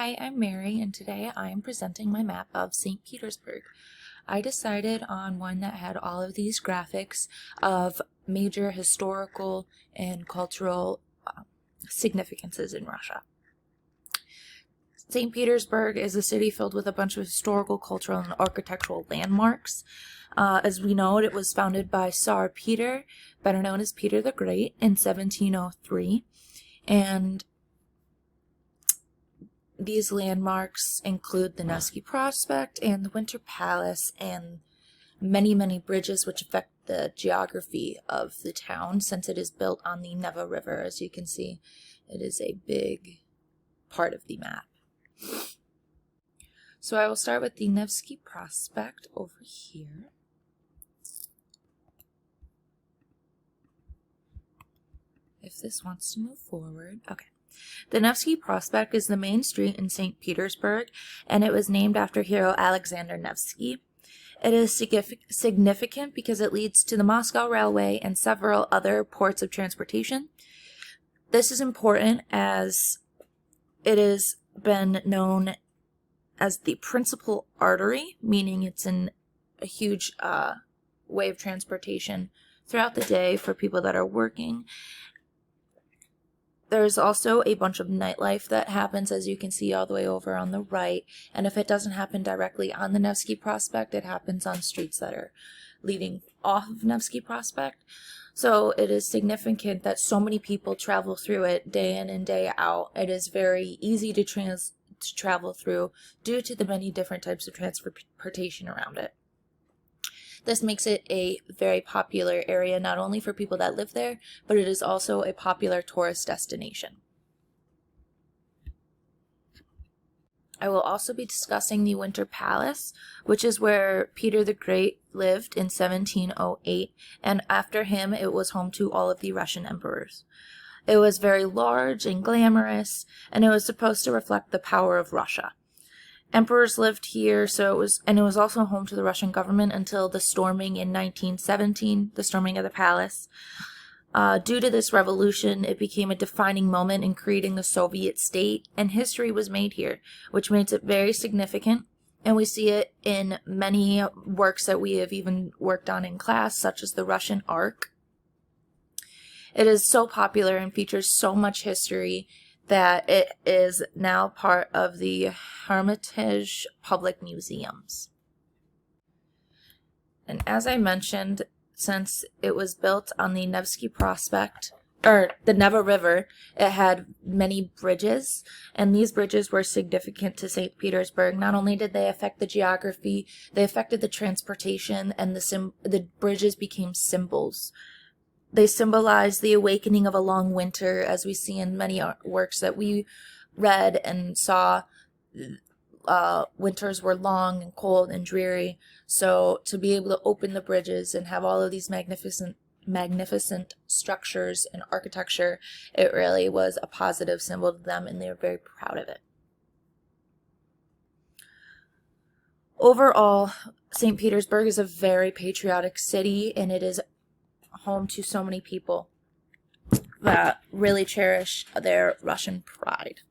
Hi, I'm Mary, and today I am presenting my map of St. Petersburg. I decided on one that had all of these graphics of major historical and cultural significances in Russia. St. Petersburg is a city filled with a bunch of historical, cultural, and architectural landmarks. As we know, it was founded by Tsar Peter, better known as Peter the Great, in 1703, and these landmarks include the Nevsky Prospect and the Winter Palace and many, many bridges which affect the geography of the town since it is built on the Neva River. As you can see, it is a big part of the map. So I will start with the Nevsky Prospect over here. If this wants to move forward. Okay. The Nevsky Prospect is the main street in St. Petersburg, and it was named after hero Alexander Nevsky. It is significant because it leads to the Moscow Railway and several other ports of transportation. This is important as it has been known as the principal artery, meaning it's in a huge way of transportation throughout the day for people that are working. There's also a bunch of nightlife that happens, as you can see all the way over on the right. And if it doesn't happen directly on the Nevsky Prospect, it happens on streets that are leading off of Nevsky Prospect. So it is significant that so many people travel through it day in and day out. It is very easy to travel through due to the many different types of transportation around it. This makes it a very popular area, not only for people that live there, but it is also a popular tourist destination. I will also be discussing the Winter Palace, which is where Peter the Great lived in 1708, and after him it was home to all of the Russian emperors. It was very large and glamorous, and it was supposed to reflect the power of Russia. Emperors lived here, it was also home to the Russian government until the storming in 1917, the storming of the palace. Due to this revolution, it became a defining moment in creating the Soviet state, and history was made here, which makes it very significant. And we see it in many works that we have even worked on in class, such as the Russian Ark. It is so popular and features so much history that it is now part of the Hermitage Public Museums. And as I mentioned, since it was built on the Nevsky Prospect, or the Neva River, it had many bridges, and these bridges were significant to St. Petersburg. Not only did they affect the geography, they affected the transportation, and the bridges became symbols. They symbolize the awakening of a long winter, as we see in many works that we read and saw. Winters were long and cold and dreary. So to be able to open the bridges and have all of these magnificent structures and architecture, it really was a positive symbol to them, and they were very proud of it. Overall, St. Petersburg is a very patriotic city, and it is home to so many people that really cherish their Russian pride.